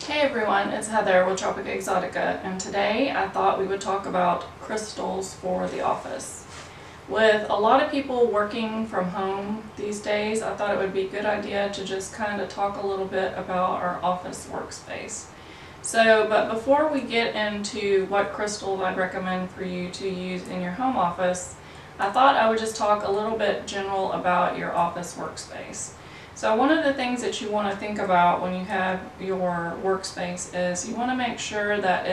Hey everyone, it's Heather with Tropica Exotica, and today I thought we would talk about crystals for the office. With a lot of people working from home these days, I thought it would be a good idea to just kind of talk a little bit about our office workspace. But before we get into what crystals I'd recommend for you to use in your home office, I thought I would just talk a little bit general about your office workspace. So one of the things that you want to think about when you have your workspace is you want to make sure that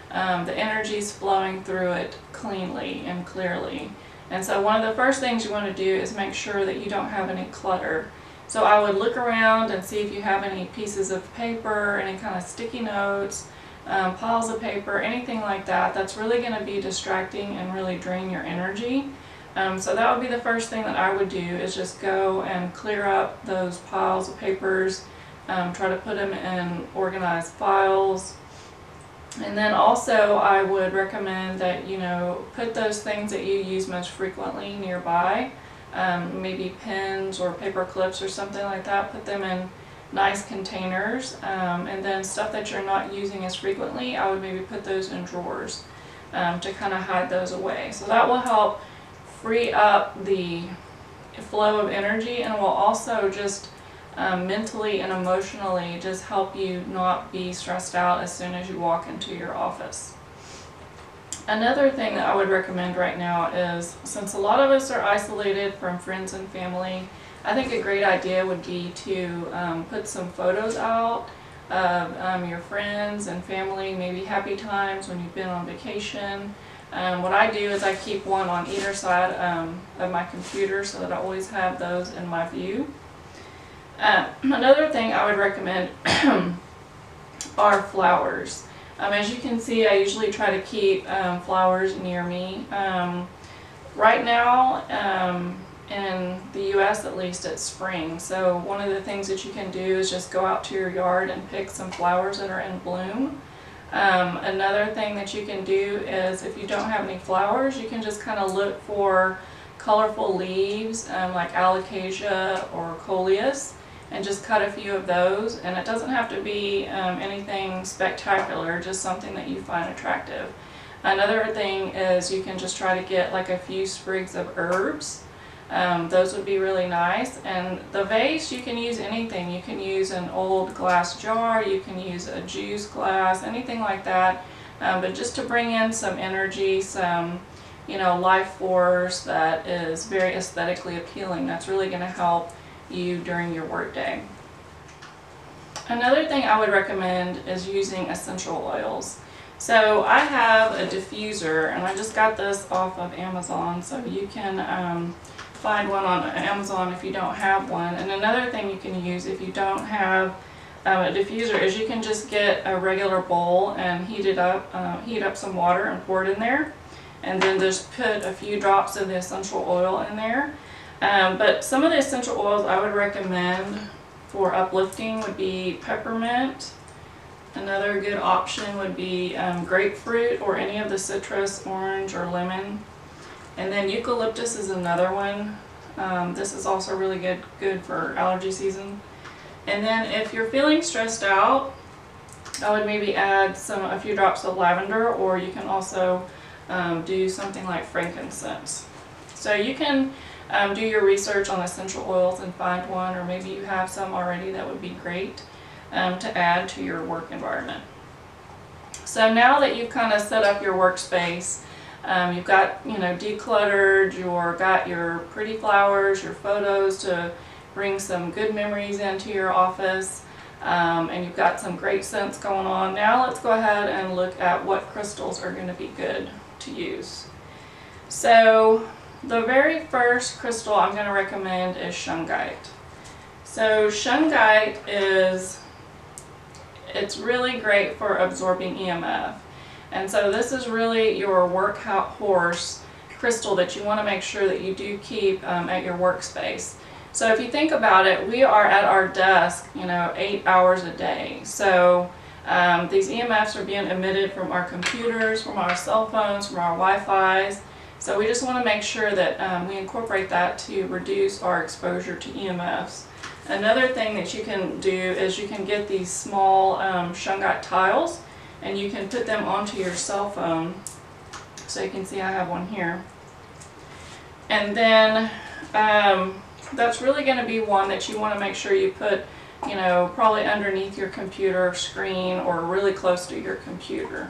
the energy is flowing through it cleanly and clearly. And so one of the first things you want to do is make sure that you don't have any clutter. So I would look around and see if you have any pieces of paper, any kind of sticky notes, piles of paper, anything like that that's really going to be distracting and really drain your energy. So that would be the first thing that I would do, is just go and clear up those piles of papers, try to put them in organized files. And then also I would recommend that put those things that you use most frequently nearby, maybe pens or paper clips or something like that, put them in nice containers. And then stuff that you're not using as frequently, I would maybe put those in drawers to kind of hide those away. So that will help free up the flow of energy, and will also just mentally and emotionally just help you not be stressed out as soon as you walk into your office. Another thing that I would recommend right now is, since a lot of us are isolated from friends and family, I think a great idea would be to put some photos out of your friends and family, maybe happy times when you've been on vacation. What I do is I keep one on either side of my computer so that I always have those in my view. Another thing I would recommend are flowers. As you can see, I usually try to keep flowers near me. Right now, in the US at least, it's spring, so one of the things that you can do is just go out to your yard and pick some flowers that are in bloom. Another thing that you can do is, if you don't have any flowers, you can just kind of look for colorful leaves like alocasia or coleus, and just cut a few of those. And it doesn't have to be anything spectacular, just something that you find attractive. Another thing is you can just try to get like a few sprigs of herbs. Those would be really nice. And the vase, you can use anything. You can use an old glass jar, you can use a juice glass, anything like that. But just to bring in some energy, some life force that is very aesthetically appealing, that's really going to help you during your workday. Another thing I would recommend is using essential oils. So I have a diffuser, and I just got this off of Amazon, so you can find one on Amazon if you don't have one. And another thing you can use if you don't have a diffuser is you can just get a regular bowl and heat up some water and pour it in there, and then just put a few drops of the essential oil in there. But some of the essential oils I would recommend for uplifting would be peppermint. Another good option would be grapefruit or any of the citrus, orange or lemon. And then eucalyptus is another one. This is also really good for allergy season. And then if you're feeling stressed out, I would maybe add a few drops of lavender, or you can also do something like frankincense. So you can do your research on essential oils and find one, or maybe you have some already. That would be great to add to your work environment. So now that you've kind of set up your workspace, you've got decluttered, you've got your pretty flowers, your photos to bring some good memories into your office, and you've got some great scents going on. Now let's go ahead and look at what crystals are going to be good to use. So the very first crystal I'm going to recommend is Shungite. So Shungite it's really great for absorbing EMF. And so this is really your workhorse crystal that you want to make sure that you do keep at your workspace. So if you think about it, we are at our desk 8 hours a day. So these EMFs are being emitted from our computers, from our cell phones, from our Wi-Fis. So we just want to make sure that we incorporate that to reduce our exposure to EMFs. Another thing that you can do is you can get these small Shungite tiles and you can put them onto your cell phone. So you can see I have one here. And then that's really going to be one that you want to make sure you put, you know, probably underneath your computer screen or really close to your computer.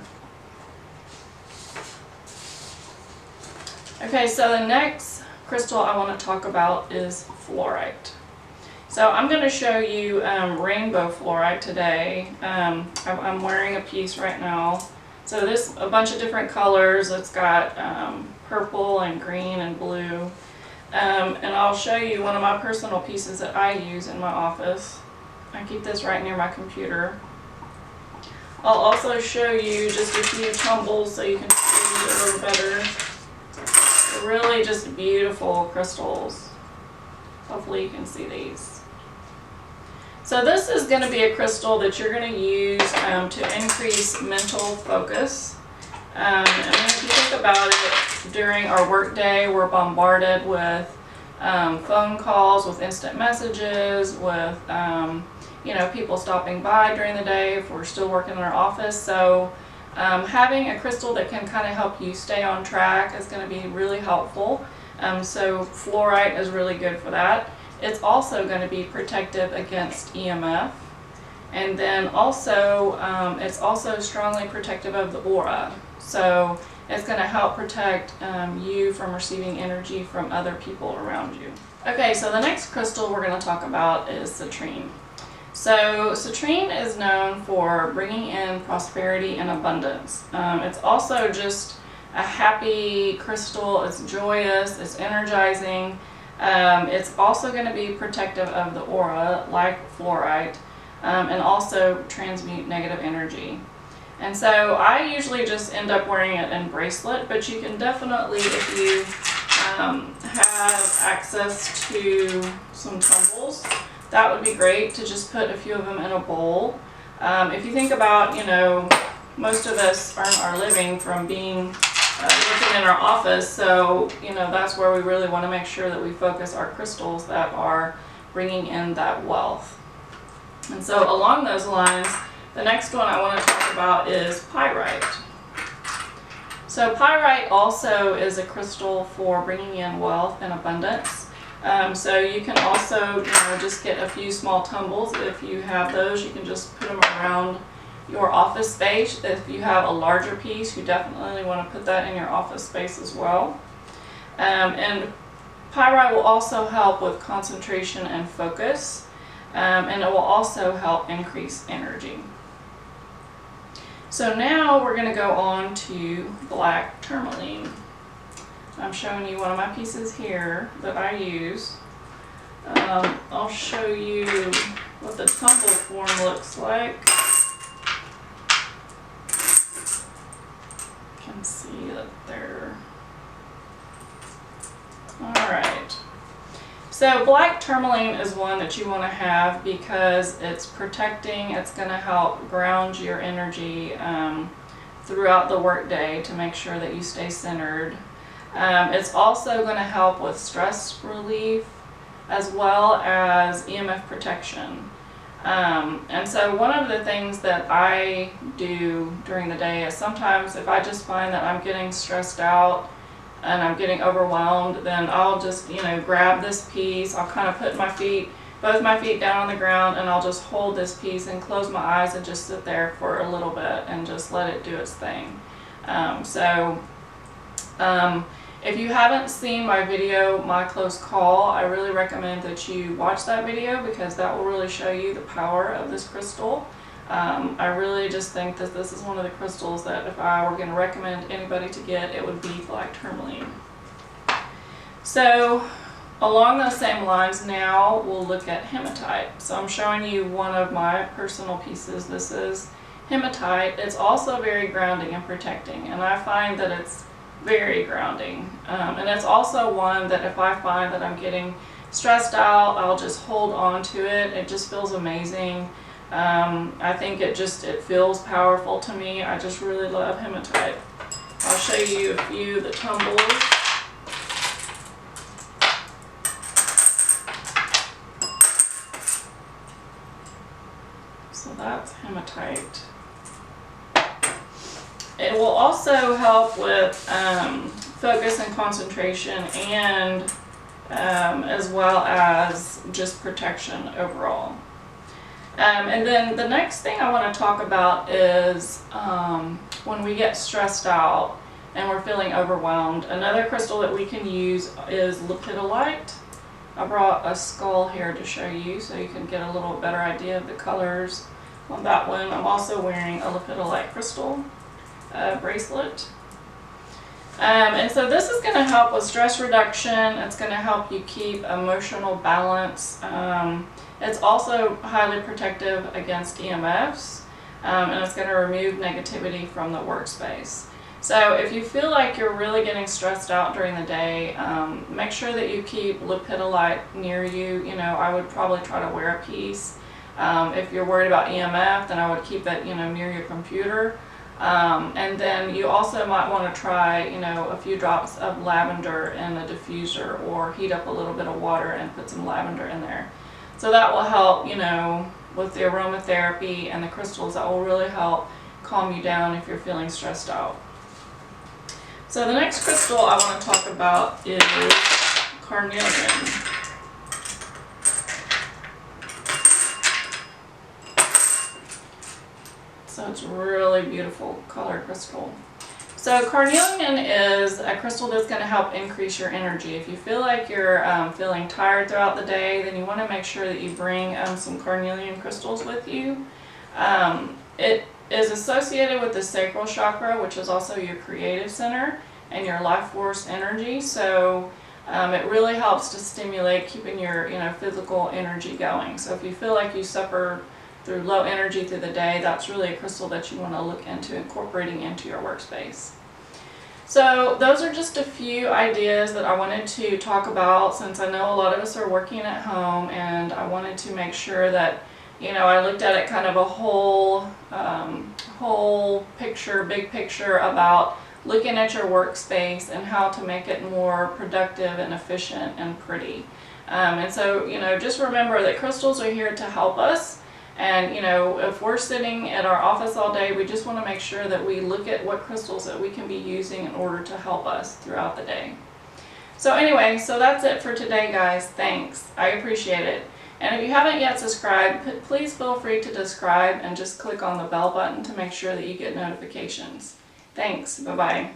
Okay, so the next crystal I want to talk about is fluorite. So I'm going to show you rainbow fluorite today. I'm wearing a piece right now. So this a bunch of different colors. It's got purple and green and blue. And I'll show you one of my personal pieces that I use in my office. I keep this right near my computer. I'll also show you just a few tumbles so you can see a little better. They're really just beautiful crystals. Hopefully you can see these. So this is going to be a crystal that you're going to use to increase mental focus. And if you think about it, during our workday, we're bombarded with phone calls, with instant messages, with you know, people stopping by during the day if we're still working in our office. So having a crystal that can kind of help you stay on track is going to be really helpful. So fluorite is really good for that. It's also going to be protective against EMF, and then also it's also strongly protective of the aura. So it's going to help protect you from receiving energy from other people around you. Okay, so the next crystal we're going to talk about is citrine. So citrine is known for bringing in prosperity and abundance. It's also just a happy crystal. It's joyous, it's energizing. It's also going to be protective of the aura, like fluorite, and also transmute negative energy. And so I usually just end up wearing it in bracelet, but you can definitely, if you have access to some tumbles, that would be great to just put a few of them in a bowl. If you think about, you know, most of us earn our living from being working in our office, so you know that's where we really want to make sure that we focus our crystals that are bringing in that wealth. And so along those lines, the next one I want to talk about is pyrite. So pyrite also is a crystal for bringing in wealth and abundance. So you can also, you know, just get a few small tumbles. If you have those, you can just put them around your office space. If you have a larger piece, you definitely want to put that in your office space as well. And pyrite will also help with concentration and focus, and it will also help increase energy. So now we're going to go on to black tourmaline. I'm showing you one of my pieces here that I use. I'll show you what the tumble form looks like. You can see that they're... Alright. So black tourmaline is one that you want to have because it's protecting, it's going to help ground your energy throughout the workday to make sure that you stay centered. It's also going to help with stress relief as well as EMF protection. And so one of the things that I do during the day is sometimes if I just find that I'm getting stressed out and I'm getting overwhelmed, then I'll just, you know, grab this piece. I'll kind of put my feet, both my feet down on the ground, and I'll just hold this piece and close my eyes and just sit there for a little bit and just let it do its thing. If you haven't seen my video, My Close Call, I really recommend that you watch that video because that will really show you the power of this crystal. I really just think that this is one of the crystals that if I were going to recommend anybody to get, it would be black tourmaline. So along those same lines now, we'll look at hematite. So I'm showing you one of my personal pieces. This is hematite. It's also very grounding and protecting, and I find that it's very grounding. And it's also one that if I find that I'm getting stressed out, I'll just hold on to it. It just feels amazing. I think it feels powerful to me. I just really love hematite. I'll show you a few of the tumbles. hematite. It will also help with focus and concentration, and as well as just protection overall. And then the next thing I want to talk about is when we get stressed out and we're feeling overwhelmed. Another crystal that we can use is lepidolite. I brought a skull here to show you so you can get a little better idea of the colors on that one. I'm also wearing a lepidolite crystal bracelet. And so this is going to help with stress reduction. It's going to help you keep emotional balance. It's also highly protective against EMFs, and it's going to remove negativity from the workspace. So if you feel like you're really getting stressed out during the day, make sure that you keep lepidolite near you. You know, I would probably try to wear a piece. If you're worried about EMF, then I would keep it, near your computer. And then you also might want to try, a few drops of lavender in a diffuser, or heat up a little bit of water and put some lavender in there. So that will help, with the aromatherapy and the crystals. That will really help calm you down if you're feeling stressed out. So the next crystal I want to talk about is carnelian. So it's really beautiful color crystal. So carnelian is a crystal that's going to help increase your energy. If you feel like you're feeling tired throughout the day, then you want to make sure that you bring some carnelian crystals with you. It is associated with the sacral chakra, which is also your creative center and your life force energy. So it really helps to stimulate keeping your physical energy going. So if you feel like you suffer through low energy through the day, that's really a crystal that you want to look into incorporating into your workspace. So those are just a few ideas that I wanted to talk about, since I know a lot of us are working at home, and I wanted to make sure that I looked at it kind of a whole picture, big picture, about looking at your workspace and how to make it more productive and efficient and pretty. And so just remember that crystals are here to help us. And if we're sitting at our office all day, we just want to make sure that we look at what crystals that we can be using in order to help us throughout the day. So anyway, so that's it for today, guys. Thanks. I appreciate it. And if you haven't yet subscribed, please feel free to subscribe and just click on the bell button to make sure that you get notifications. Thanks. Bye-bye.